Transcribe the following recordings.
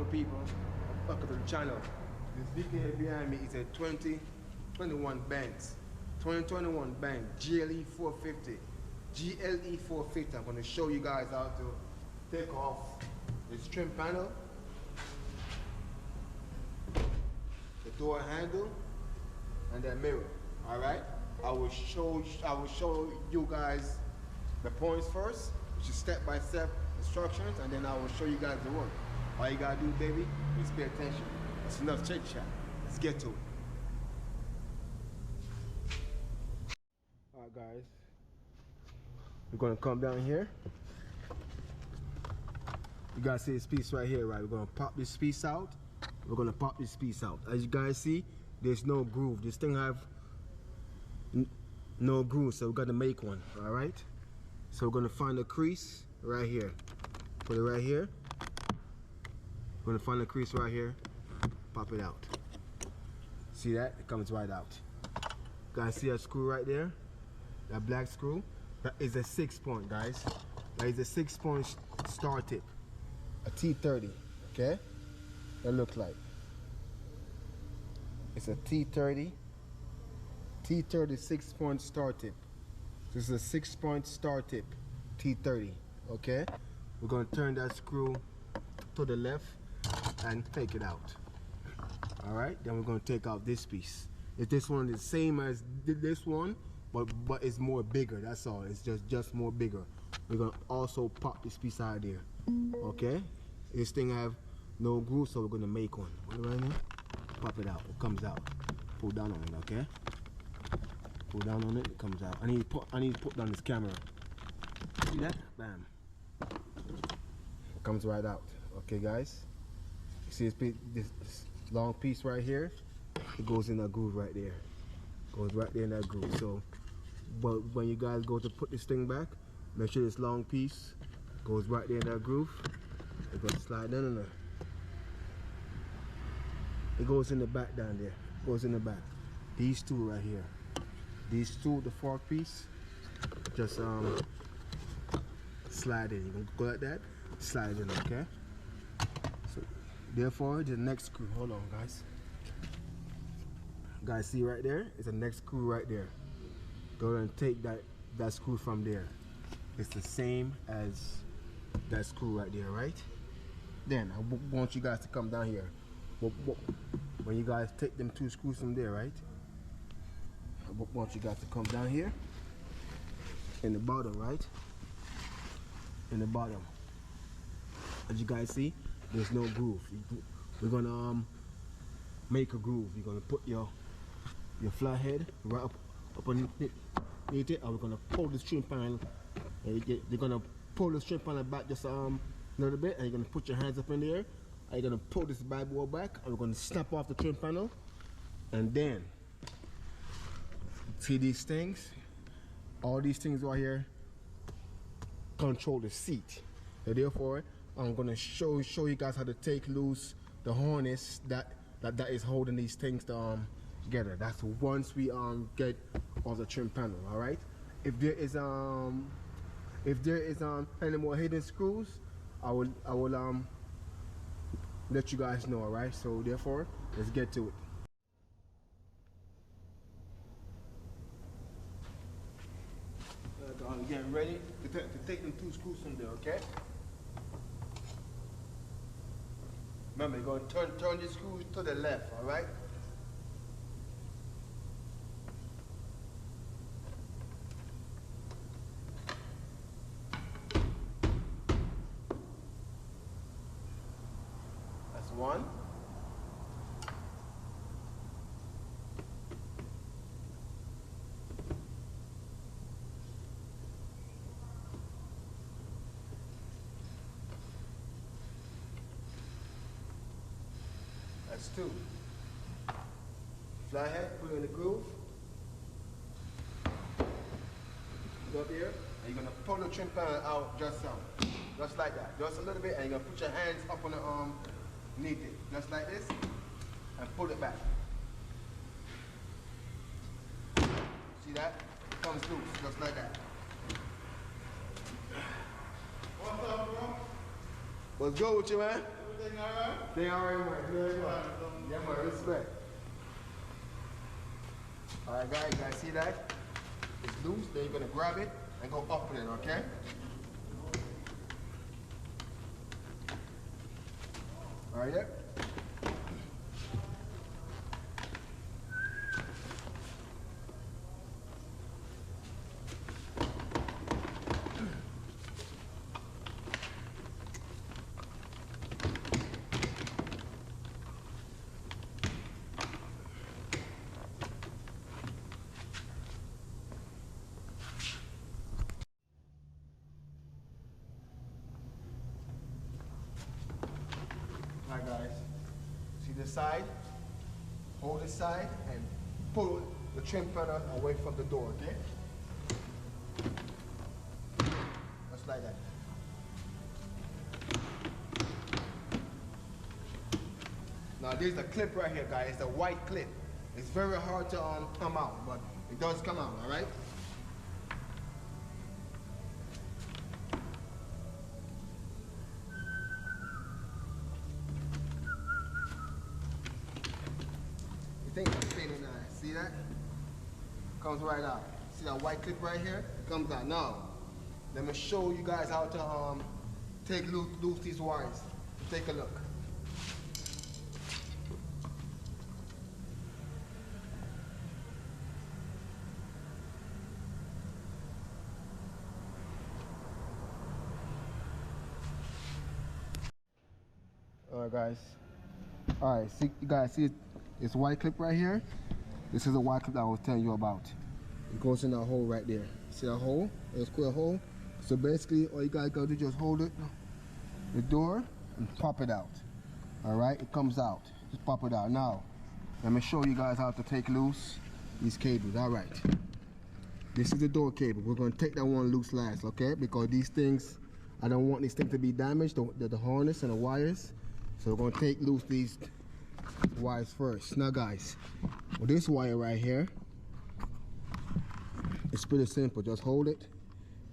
good people? Welcome to the channel. This vehicle here behind me is a 2021 Benz GLE450. GLE450. I'm going to show you guys how to take off this trim panel, the door handle, and the mirror. All right. I will show you guys the points first, which is step-by-step instructions, and then I will show you guys the work. All you gotta do, baby, is pay attention. That's enough chit chat. Let's get to it. All right, guys. We're gonna come down here. You guys see this piece right here, right? We're gonna pop this piece out. We're gonna pop this piece out. As you guys see, there's no groove. This thing have no groove, so we got to make one. All right. So we're gonna find a crease right here. Put it right here. We're gonna find a crease right here. Pop it out. See that? It comes right out. Guys, see that screw right there? That black screw? That is a 6-point, guys. That is a 6-point star tip. A T30. Okay? That looks like. It's a T30. T30 6-point star tip. This is a 6-point star tip. T30. Okay? We're gonna turn that screw to the left and take it out. Alright, then we're gonna take out this piece. If this one is the same as this one, but it's more bigger, that's all. It's just more bigger. We're gonna also pop this piece out of there. Okay? This thing have no groove, so we're gonna make one. Right now, pop it out. It comes out. Pull down on it, okay? Pull down on it, it comes out. I need to put down this camera. See that? Bam. It comes right out. Okay, guys. You see this long piece right here? It goes in that groove right there. Goes right there in that groove. So, but when you guys go to put this thing back, make sure this long piece goes right there in that groove. It's gonna slide. No. It goes in the back down there. It goes in the back. These two right here. These two, the fork piece, just slide in. You can go like that, slide in, okay? So therefore the next screw, hold on guys. Guys, see right there? It's the next screw right there. Go and take that screw from there. It's the same as that screw right there, right? Then I want you guys to come down here. When you guys take them 2 screws from there, right? I want you guys to come down here in the bottom, right? In the bottom. As you guys see, there's no groove. We're gonna make a groove. You're gonna put your flathead right up underneath it, and we're gonna pull the trim panel. And you're gonna pull the trim panel back just a little bit, and you're gonna put your hands up in there. And you're gonna pull this bad boy back, and we're gonna snap off the trim panel, and then see these things? All these things right here control the seat. So therefore, I'm gonna show you guys how to take loose the harness that is holding these things together. That's once we get off the trim panel. All right. If there is any more hidden screws, I will let you guys know. All right. So therefore, let's get to it. I'm getting ready to take them 2 screws from there, okay? Remember, you're going to turn these screws to the left, all right? That's one. That's 2. Flathead, put it in the groove. Go up here, and you're gonna pull the trim panel out just like that, just a little bit, and you're gonna put your hands up on the underneath it, just like this, and pull it back. See that? It comes loose, just like that. What's up, bro? What's good with you, man? Everything alright? They already went. Yeah, man, respect. Alright, guys, you guys see that? It's loose. Then you're gonna grab it and go up with it, okay? Alright, yeah? Alright guys, see this side? Hold this side and pull the trim panel away from the door, okay? Just like that. Now there's the clip right here, guys, the white clip. It's very hard to come out, but it does come out, alright? Think it's spinning now. See that? Comes right out. See that white clip right here? It comes out. Now, let me show you guys how to take loose these wires. Take a look. Alright guys. Alright, see you guys see this white clip right here? This is the white clip that I was telling you about. It goes in that hole right there. See that hole? A square hole? So basically all you guys gotta do is just hold it, the door, and pop it out. Alright, it comes out. Just pop it out. Now, let me show you guys how to take loose these cables. Alright. This is the door cable. We're gonna take that one loose last, okay? Because these things, I don't want these things to be damaged, the harness and the wires. So we're gonna take loose these wires first. Now guys, with this wire right here, it's pretty simple. Just hold it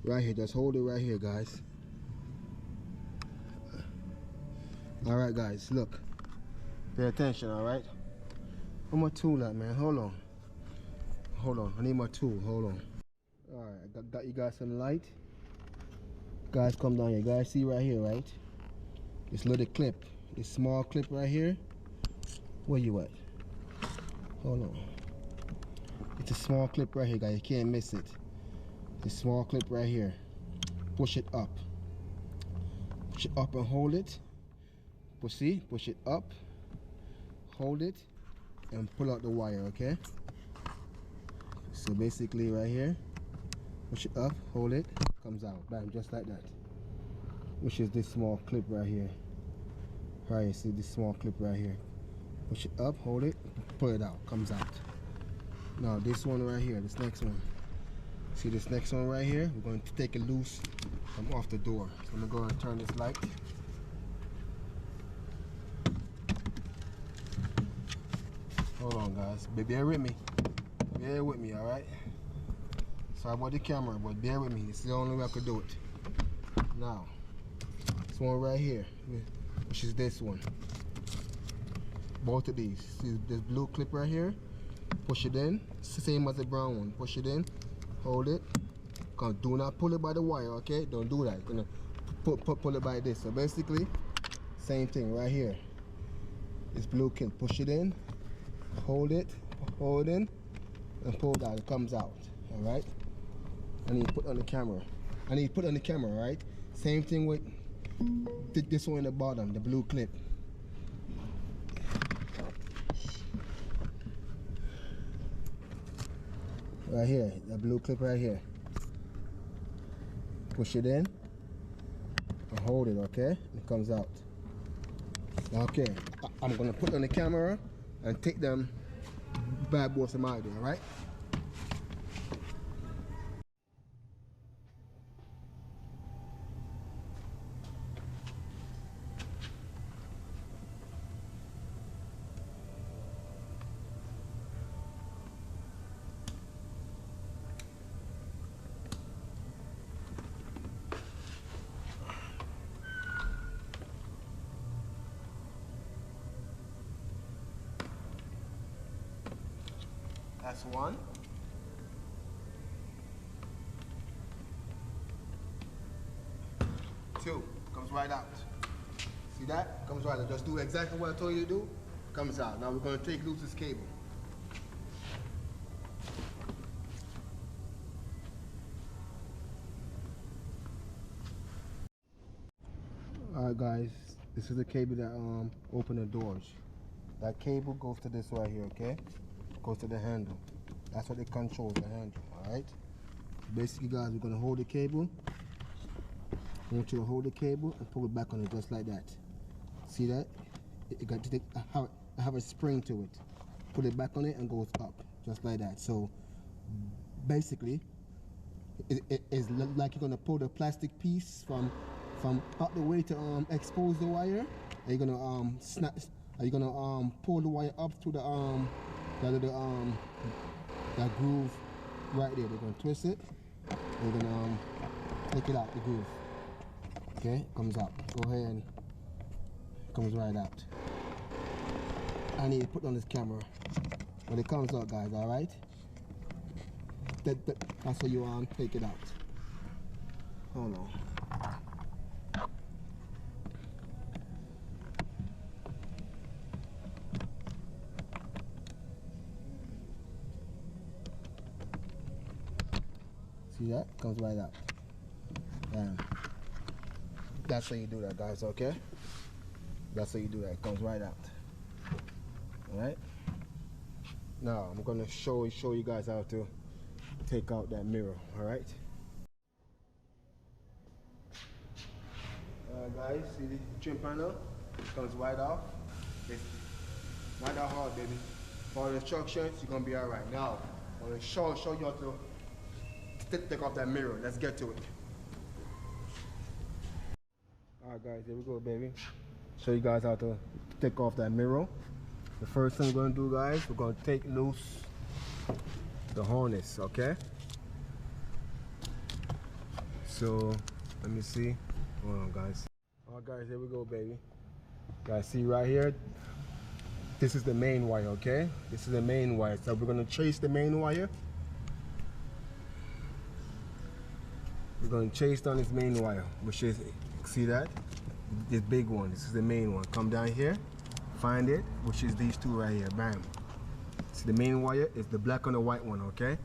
right here. Just hold it right here, guys. Alright guys, look. Pay attention, alright? Where's my tool at, man? Hold on. Hold on, I need my tool. Hold on. Alright, I got you guys some light. Guys, come down here. Guys, see right here, right? This little clip. This small clip right here. Where you at? Hold on. It's a small clip right here, guys. You can't miss it. This small clip right here. Push it up. Push it up and hold it. Push it up. Hold it and pull out the wire, okay? So basically right here, push it up, hold it, comes out. Bam, just like that. Which is this small clip right here. Right, see this small clip right here. Push it up, hold it, pull it out, comes out. Now this one right here, this next one. See this next one right here? We're going to take it loose from off the door. So I'm gonna go and turn this light. Hold on guys, bear with me. Bear with me, alright? Sorry about the camera, but bear with me. It's the only way I could do it. Now, this one right here, which is this one. Both of these. See this blue clip right here? Push it in. It's the same as the brown one. Push it in, hold it. Do not pull it by the wire, okay? Don't do that. You're gonna pull it by this. So basically, same thing right here. This blue clip, push it in, hold it in, and pull that. It comes out. Alright? I need to put on the camera. Right? Same thing with this one in the bottom, the blue clip. Right here, the blue clip right here. Push it in and hold it, okay? It comes out. Okay, I'm gonna put on the camera and take them bad boys from out there, alright? That's one. Two. Comes right out. See that? Comes right out. Just do exactly what I told you to do. Comes out. Now we're going to take loose this cable. Alright guys, this is the cable that open the doors. That cable goes to this right here, okay? Goes to the handle. That's what it controls, the handle, alright? Basically guys, we're gonna hold the cable. I want you to hold the cable and pull it back on it just like that. See that? It got to take, have a spring to it. Put it back on it and goes up, just like that. So basically, it's like you're gonna pull the plastic piece from out the way to expose the wire. Are you gonna snap? Are you gonna pull the wire up through the that groove right there? They're gonna twist it. They're gonna take it out the groove. Okay, comes out. Go ahead and comes right out. I need to put on this camera when it comes out, guys. All right. That's how you take it out. Hold on. See that? Comes right out. That's how you do that, guys, okay? That's how you do that. It comes right out. Alright? Now, I'm going to show you guys how to take out that mirror, alright? Guys, see the trim panel? It comes right off. It's not that hard, baby. For the instructions, you're going to be alright. Now, I'm going to show you how to take off that mirror. Let's get to it. Alright guys, here we go, baby. Show you guys how to take off that mirror. The first thing we're going to do, guys, we're going to take loose the harness, okay? So, let me see. Hold on, guys. Alright guys, here we go, baby. Guys, see right here? This is the main wire, okay? This is the main wire. So we're going to trace the main wire. We're going to chase down this main wire, which is, see that? This big one. This is the main one. Come down here, find it, which is these two right here. Bam. See the main wire is the black and the white one, okay?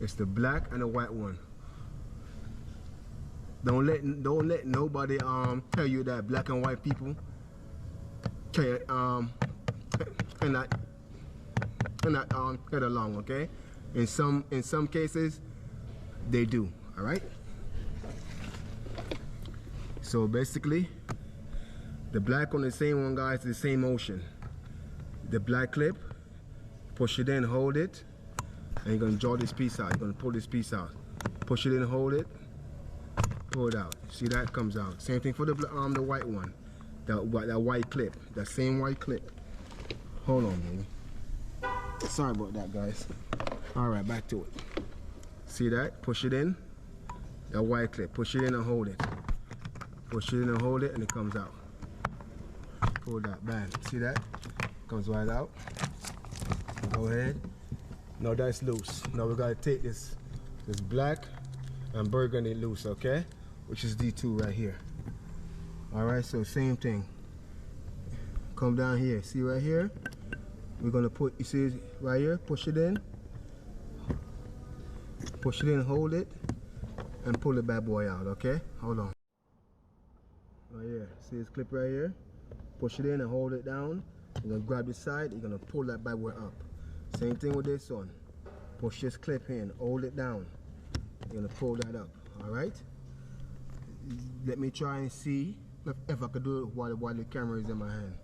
It's the black and the white one. Don't let nobody tell you that black and white people cannot get along, okay? In some cases, they do. All right. So basically, the black on the same one, guys, is the same motion. The black clip, push it in, hold it, and you're gonna draw this piece out. You're gonna pull this piece out. Push it in, hold it, pull it out. See that comes out. Same thing for the white one. That white clip. That same white clip. Hold on, baby. Sorry about that, guys. All right, back to it. See that? Push it in. That white clip. Push it in and hold it. Push it in and hold it, and it comes out. Pull that, bang. See that? Comes right out. Go ahead. Now that's loose. Now we gotta take this black and burgundy loose, okay? Which is D2 right here. All right, so same thing. Come down here. See right here? We're gonna put, you see right here? Push it in. Push it in, hold it, and pull the bad boy out, okay? Hold on. Right here, see this clip right here? Push it in and hold it down. You're gonna grab the side, you're gonna pull that bad boy up. Same thing with this one. Push this clip in, hold it down. You're gonna pull that up, all right? Let me try and see if I could do it while the camera is in my hand.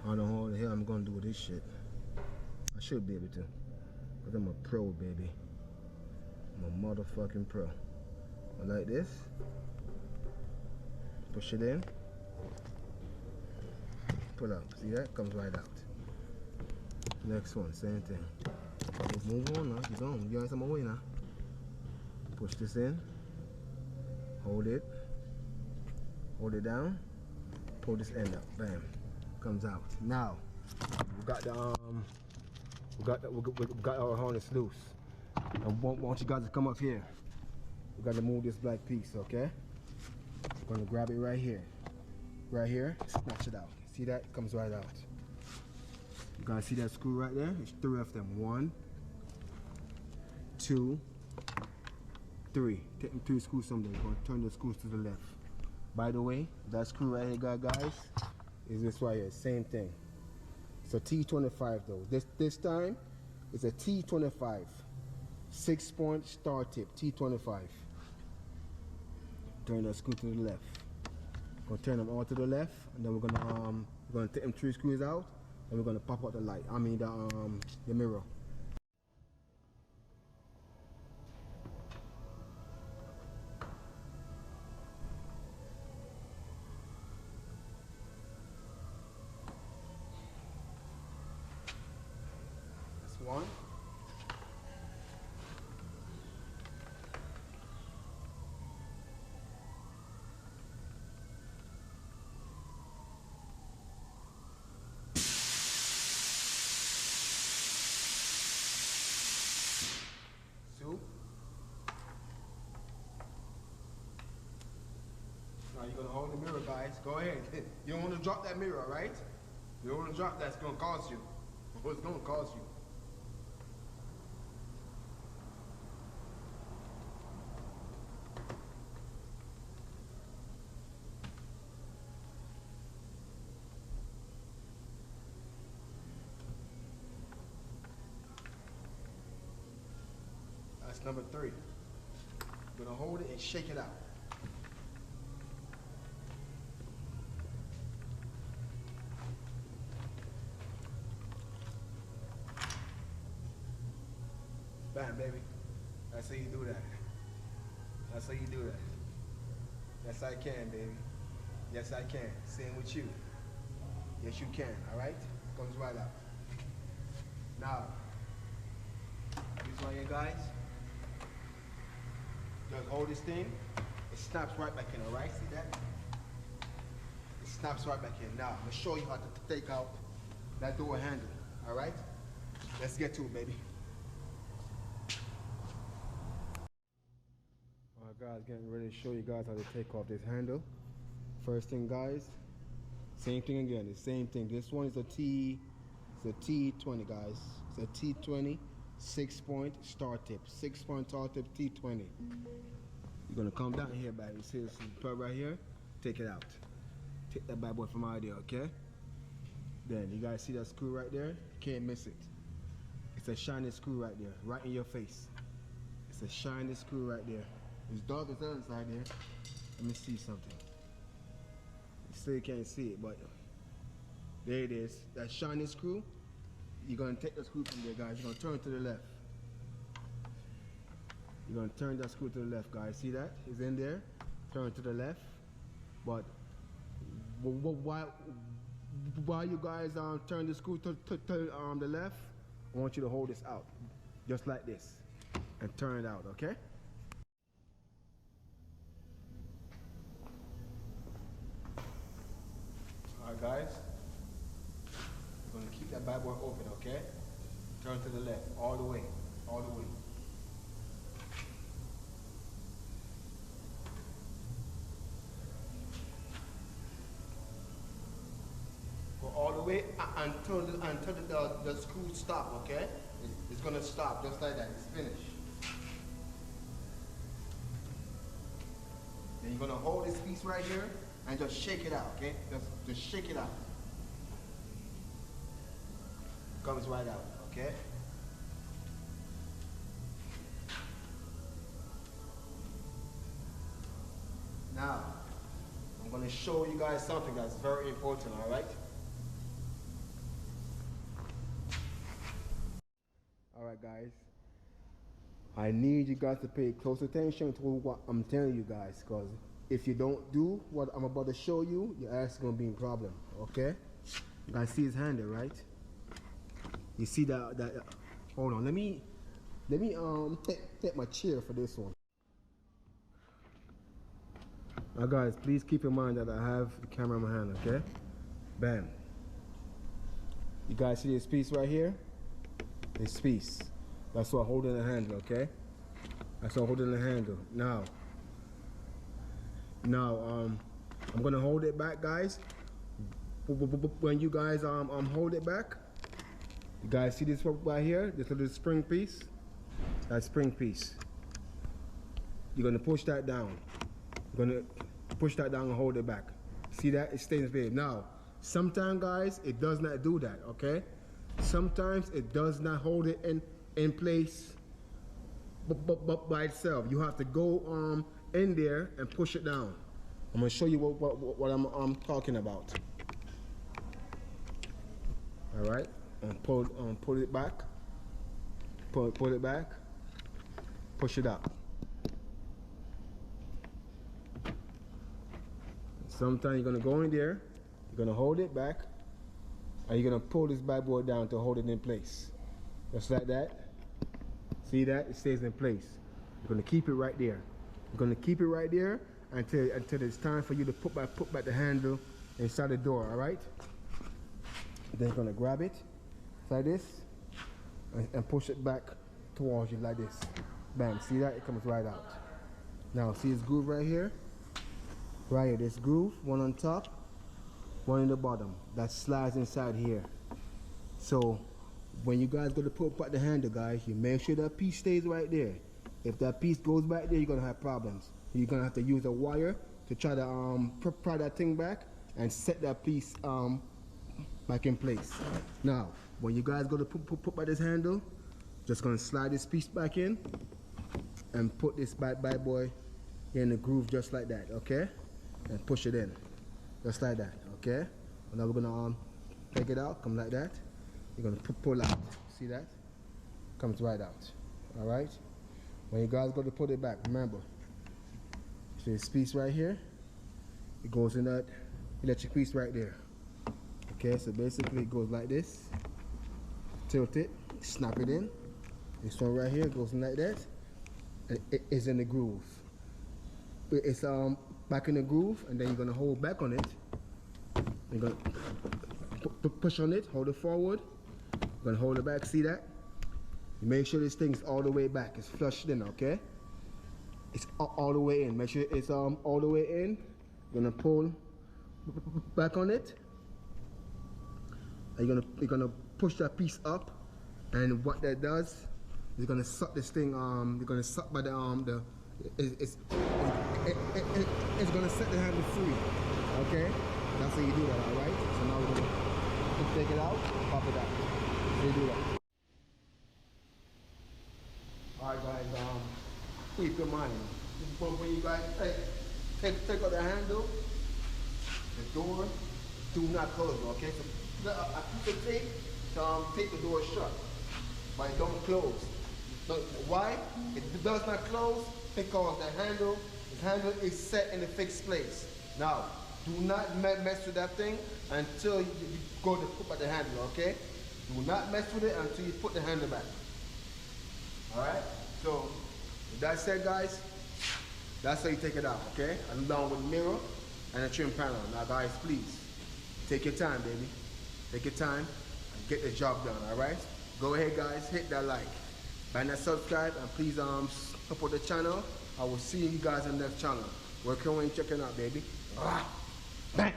I don't know what the hell I'm gonna do with this shit. I should be able to, because I'm a pro, baby. I'm a motherfucking pro. I like this. Push it in. Pull out. See that? Comes right out. Next one, same thing. Move on now. Keep on. You're on my way now. Push this in. Hold it. Hold it down. Pull this end up. Bam. Comes out. Now, we got the we got our harness loose. And want you guys to come up here. We got to move this black piece, okay? We're gonna grab it right here. Right here, snatch it out. See that? It comes right out. You guys see that screw right there? It's 3 of them. 1, 2, 3. Take them 3 screws from there. We're gonna turn the screws to the left. By the way, that screw right here, guys, is this right here. Same thing. It's a T25 though. This time, it's a T25. 6-point star tip, T25. Turn that screw to the left. We're gonna turn them all to the left, and then we're gonna take them 3 screws out, and we're gonna pop out the light. I mean the mirror. That's 1. Now you're gonna hold the mirror, guys. Go ahead. You don't want to drop that mirror, right? You don't want to drop that. It's gonna cost you. It's gonna cost you. That's number 3. You're gonna hold it and shake it out. Bam, baby. That's how you do that. That's how you do that. Yes, I can, baby. Yes, I can. Same with you. Yes, you can, all right? Comes right out. Now, this one here, guys. Just hold this thing. It snaps right back in, all right? See that? It snaps right back in. Now, I'm going to show you how to take out that door handle, all right? Let's get to it, baby. Guys, getting ready to show you guys how to take off this handle. First thing, guys, same thing again, the same thing. This one is a T20, guys. It's a T20 6-point star tip, 6-point star tip T20. You're gonna come down here, baby. See this plug right here? Take it out. Take that bad boy from out there, okay? Then you guys see that screw right there? Can't miss it. It's a shiny screw right there, right in your face. It's a shiny screw right there. It's dark as hell inside there. Let me see something. You still can't see it, but there it is. That shiny screw. You're gonna take the screw from there, guys. You're gonna turn it to the left. You're gonna turn that screw to the left, guys. See that? It's in there. Turn it to the left. But while you guys turn the screw to the left, I want you to hold this out, just like this, and turn it out, okay? Alright, guys. We're gonna keep that bad boy open, okay? Turn to the left, all the way, all the way. Go all the way until the screw stop, okay? It's gonna stop just like that. It's finished. Then you're gonna hold this piece right here and just shake it out, okay? Just shake it out. Comes right out, okay? Now, I'm gonna show you guys something that's very important, all right? All right, guys. I need you guys to pay close attention to what I'm telling you guys, because if you don't do what I'm about to show you, your ass is gonna be in problem, okay? You guys see his handle, right? You see that hold on, let me take my chair for this one. Now guys, please keep in mind that I have the camera in my hand, okay? Bam. You guys see this piece right here? this piece. That's what holding the handle, okay? That's what holding the handle. Now, I'm gonna hold it back, guys. When you guys hold it back, you guys see this right here, this little spring piece? That spring piece. You're gonna push that down. You're gonna push that down and hold it back. See that? It stays in place. Now, sometimes, guys, it does not do that, okay? Sometimes it does not hold it in place but by itself. You have to go in there and push it down. I'm gonna show you what I'm talking about. All right, and pull it back. Pull it back. Push it up. Sometimes you're gonna go in there. You're gonna hold it back, and you're gonna pull this bad boy down to hold it in place, just like that. See that? It stays in place. You're gonna keep it right there. You're gonna keep it right there until it's time for you to put back the handle inside the door. All right. Then you're gonna grab it like this and push it back towards you like this. Bam. See that? It comes right out. Now see this groove right here. Right here. This groove, one on top, one in the bottom. That slides inside here. So when you guys go to put back the handle, guys, you make sure that piece stays right there. If that piece goes back there, you're gonna have problems. You're gonna have to use a wire to try to pry that thing back and set that piece back in place. Now, when you guys go to put back this handle, just gonna slide this piece back in and put this bad boy in the groove just like that, okay? And push it in, just like that, okay? Now we're gonna take it out, come like that. You're gonna pull out. See that? Comes right out. All right. When you guys go to put it back, remember, see this piece right here? It goes in that electric piece right there. Okay, so basically it goes like this. Tilt it, snap it in. This one right here goes in like that. And it is in the groove. It's back in the groove, and then you're gonna hold back on it. You're gonna push on it, hold it forward. You're gonna hold it back, see that? You make sure this thing's all the way back, it's flushed in, okay? It's all the way in, make sure it's all the way in. You're gonna pull back on it. And you're gonna push that piece up, and what that does is gonna suck this thing, you're gonna suck by it's gonna set the handle free, okay? That's how you do that, alright? So now we're gonna take it out, pop it out. So you do that. Alright guys, keep in mind, when you guys take out the handle, the door, do not close, okay? So a piece of tape to take the door shut, but it don't close. So why? It does not close because the handle is set in a fixed place. Now, do not mess with that thing until you go to put back the handle, okay? Do not mess with it until you put the handle back. Alright? So, with that said, guys, that's how you take it out, okay? Along with mirror and a trim panel. Now, guys, please, take your time, baby. Take your time and get the job done, alright? Go ahead, guys, hit that like. Bang that subscribe, and please support the channel. I will see you guys in the next channel. We're currently checking out, baby. Bang!